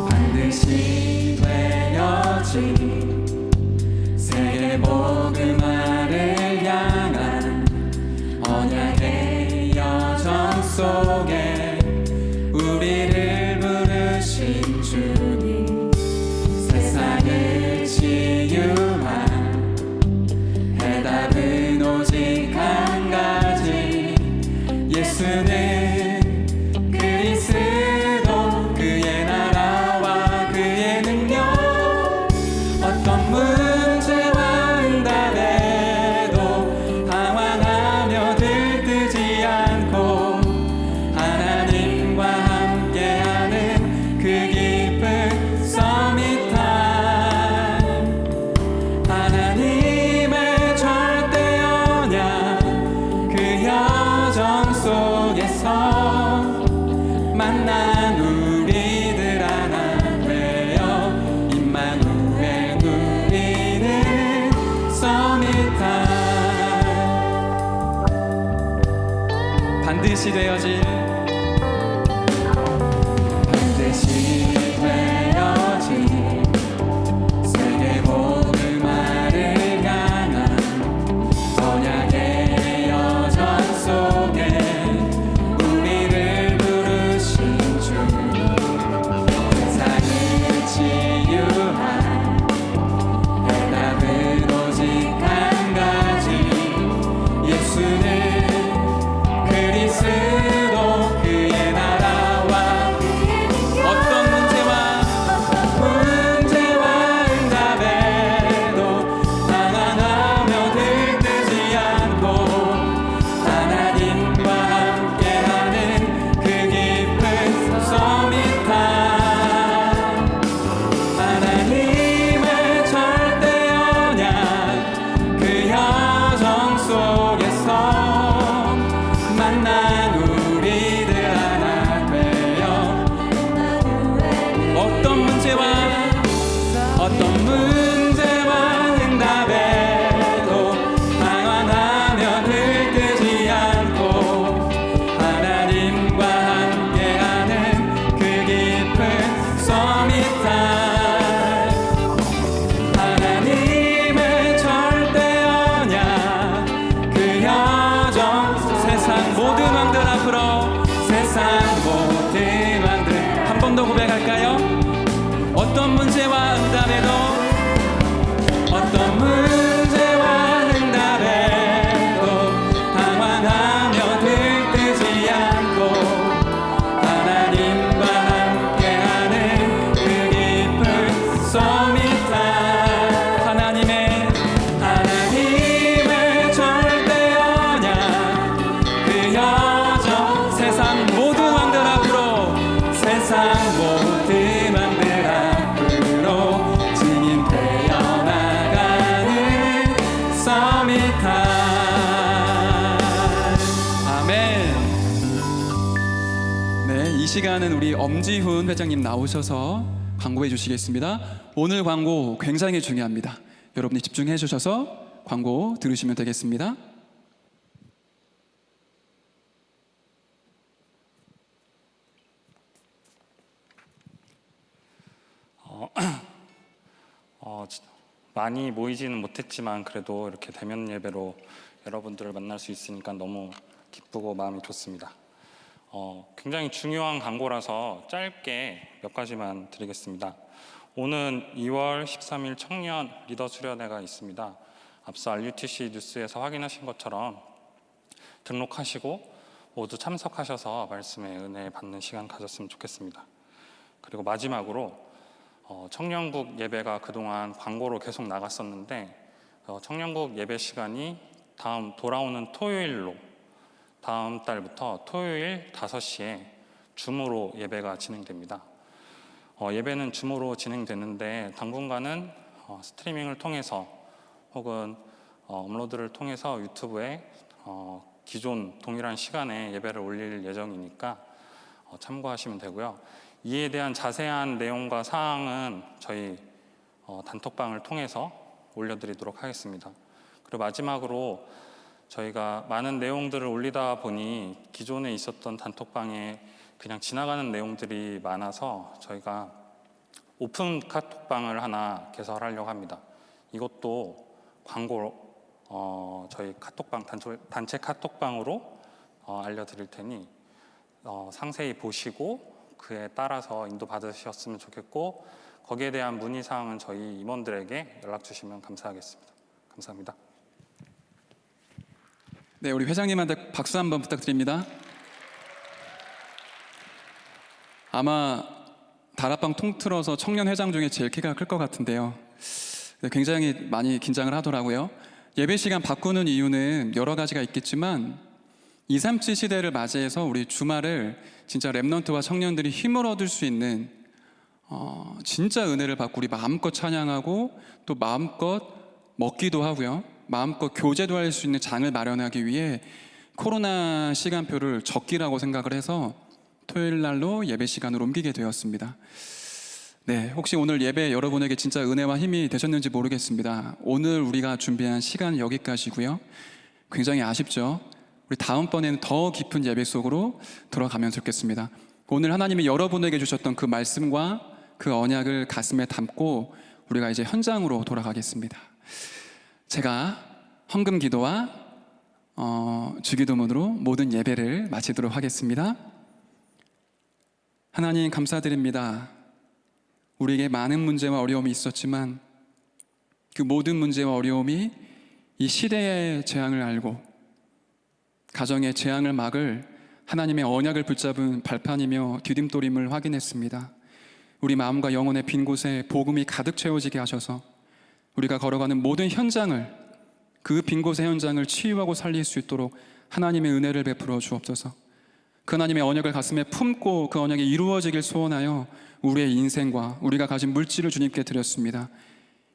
반드시 되어질 세계 복음화를 향한 언약의 여정 속에 우리를 부르신 주님, 세상을 치유한 해답은 오직 한 가지, 예수는 그리스도, 그의 나라와 그의 능력. 어떤 문제와 응답에도 당황하며 들뜨지 않고 하나님과 함께하는 그 깊은 서밋타임, 하나님의 절대 언약 그 여정 속에서 만난 우리들 하나 되어 임마누엘 누리는 서밋타임. 반드시 되어질, 반드시 되어질 세계 복음화를 향한 언약의 여정 속에 우리를 부르신 주, 세상을 치유한 해답은 오직 한 가지, 예수는 그리스도, 그의 나라와 어떤 문제와 응답에도 당황하며 들뜨지 않고 하나님과 함께하는 그 깊은 서밋타임, 하나님의 절대 언약 그 여정 속에서 만난 우리들 하나 되어 어떤 문제와 응답에도 당황하며 들뜨지 않고 하나님과 함께하는 그 깊은 서밋타임, 하나님의 절대 언약 그 여정. 세상 모든 왕들 앞으로, 세상 모든 왕들, 한 번 더 고백할까요? 어떤 문제와 응답에도, 어떤 문제와 응답에도 당황하며 들뜨지 않고 하나님과 함께하는 그 깊은 서밋타임, 하나님의 절대 언약 그 여정. 세상 모든 왕들 앞으로, 세상 모든 왕들 앞으로 증인되어 나가는 서밋타임. 아멘. 네, 이 시간은 우리 엄지훈 회장님 나오셔서 광고해 주시겠습니다. 오늘 광고 굉장히 중요합니다. 여러분이 집중해 주셔서 광고 들으시면 되겠습니다. 많이 모이지는 못했지만 그래도 이렇게 대면 예배로 여러분들을 만날 수 있으니까 너무 기쁘고 마음이 좋습니다. 굉장히 중요한 광고라서 짧게 몇 가지만 드리겠습니다. 오는 2월 13일 청년 리더 수련회가 있습니다. 앞서 RUTC 뉴스에서 확인하신 것처럼 등록하시고 모두 참석하셔서 말씀의 은혜 받는 시간 가졌으면 좋겠습니다. 그리고 마지막으로 청년국 예배가 그동안 광고로 계속 나갔었는데 청년국 예배 시간이 다음 돌아오는 토요일로, 다음 달부터 토요일 5시에 줌으로 예배가 진행됩니다. 예배는 줌으로 진행되는데 당분간은 스트리밍을 통해서 혹은 업로드를 통해서 유튜브에 기존 동일한 시간에 예배를 올릴 예정이니까 참고하시면 되고요. 이에 대한 자세한 내용과 사항은 저희 단톡방을 통해서 올려드리도록 하겠습니다. 그리고 마지막으로 저희가 많은 내용들을 올리다 보니 기존에 있었던 단톡방에 그냥 지나가는 내용들이 많아서 저희가 오픈 카톡방을 하나 개설하려고 합니다. 이것도 광고 저희 카톡방 단체 카톡방으로 알려드릴 테니 상세히 보시고 그에 따라서 인도 받으셨으면 좋겠고, 거기에 대한 문의 사항은 저희 임원들에게 연락 주시면 감사하겠습니다. 감사합니다. 네, 우리 회장님한테 박수 한번 부탁드립니다. 아마 다락방 통틀어서 청년 회장 중에 제일 키가 클 것 같은데요. 네, 굉장히 많이 긴장을 하더라고요. 예배 시간 바꾸는 이유는 여러 가지가 있겠지만 237 시대를 맞이해서 우리 주말을 진짜 랩넌트와 청년들이 힘을 얻을 수 있는 진짜 은혜를 받고 우리 마음껏 찬양하고 또 마음껏 먹기도 하고요, 마음껏 교제도 할 수 있는 장을 마련하기 위해 코로나 시간표를 적기라고 생각을 해서 토요일 날로 예배 시간을 옮기게 되었습니다. 네, 혹시 오늘 예배 여러분에게 진짜 은혜와 힘이 되셨는지 모르겠습니다. 오늘 우리가 준비한 시간 여기까지고요. 굉장히 아쉽죠? 우리 다음번에는 더 깊은 예배 속으로 들어가면 좋겠습니다. 오늘 하나님이 여러분에게 주셨던 그 말씀과 그 언약을 가슴에 담고 우리가 이제 현장으로 돌아가겠습니다. 제가 헌금 기도와 주기도문으로 모든 예배를 마치도록 하겠습니다. 하나님 감사드립니다. 우리에게 많은 문제와 어려움이 있었지만 그 모든 문제와 어려움이 이 시대의 재앙을 알고 가정의 재앙을 막을 하나님의 언약을 붙잡은 발판이며 디딤돌임을 확인했습니다. 우리 마음과 영혼의 빈 곳에 복음이 가득 채워지게 하셔서 우리가 걸어가는 모든 현장을, 그 빈 곳의 현장을 치유하고 살릴 수 있도록 하나님의 은혜를 베풀어 주옵소서. 그 하나님의 언약을 가슴에 품고 그 언약이 이루어지길 소원하여 우리의 인생과 우리가 가진 물질을 주님께 드렸습니다.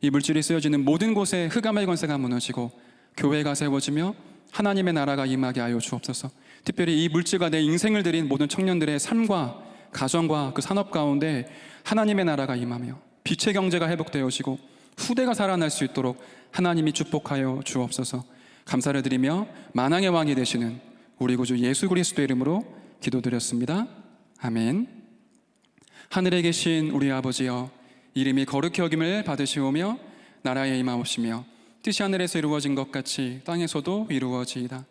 이 물질이 쓰여지는 모든 곳에 흑암의 권세가 무너지고 교회가 세워지며 하나님의 나라가 임하게 하여 주옵소서. 특별히 이 물질과 내 인생을 드린 모든 청년들의 삶과 가정과 그 산업 가운데 하나님의 나라가 임하며 빛의 경제가 회복되어지고 후대가 살아날 수 있도록 하나님이 축복하여 주옵소서. 감사를 드리며 만왕의 왕이 되시는 우리 구주 예수 그리스도의 이름으로 기도드렸습니다. 아멘. 하늘에 계신 우리 아버지여, 이름이 거룩히 여김을 받으시오며 나라에 임하옵시며 뜻이 하늘에서 이루어진 것 같이 땅에서도 이루어지이다.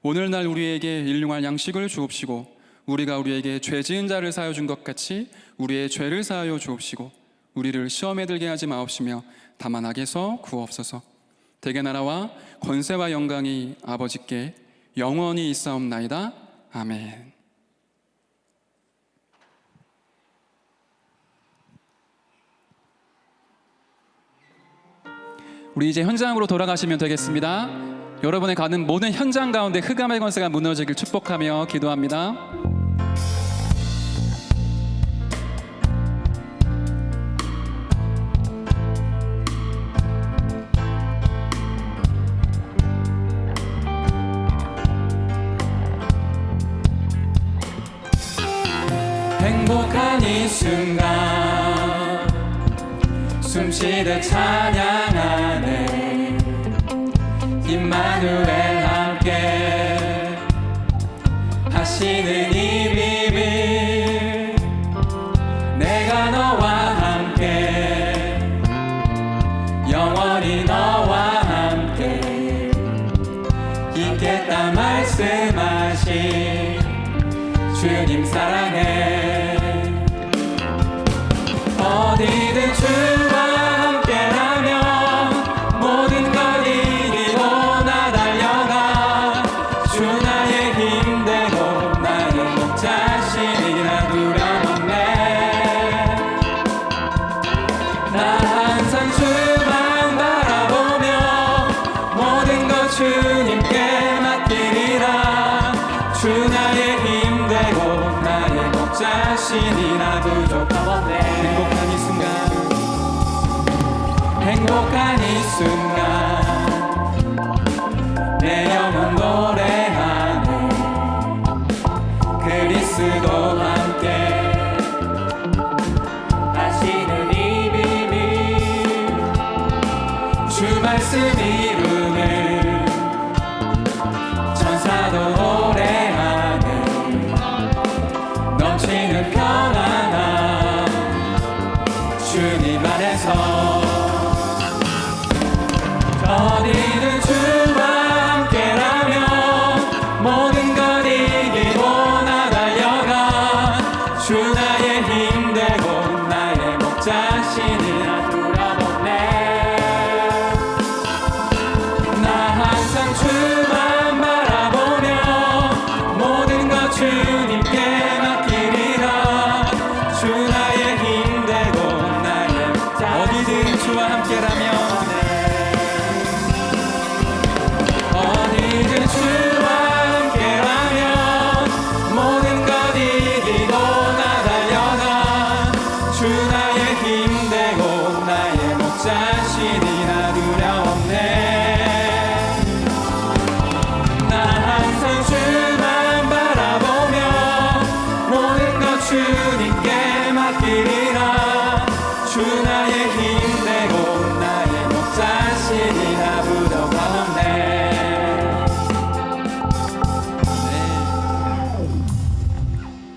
오늘날 우리에게 일용할 양식을 주옵시고 우리가 우리에게 죄 지은 자를 사하여 준 것 같이 우리의 죄를 사하여 주옵시고 우리를 시험에 들게 하지 마옵시며 다만 악에서 구하옵소서. 대개 나라와 권세와 영광이 아버지께 영원히 있사옵나이다. 아멘. 우리 이제 현장으로 돌아가시면 되겠습니다. 여러분의 가는 모든 현장 가운데 흑암의 권세가 무너지길 축복하며 기도합니다. 행복한 이 순간 숨쉬듯 찬양하네. 임마누엘 함께 하시는 이 비밀, 내가 너와 함께 영원히 너와 함께 있겠다 말씀하신 주님 사랑해. 어디든 주와 함께라면 모든 걸 이기고 나 달려가. 주 나의 힘 되고 나의 목 자신이라 두려움없네. 나 항상 주만 바라보며 모든 것 주님께 맡기리라. 주 나의 힘 되고 나의 목 자신이라 부족함 없네. 행복한 이 순간, 행복한 이 순간 내 영혼 노래하네. 그리스도 함께 하시는 이 비밀, 주 말씀 이루는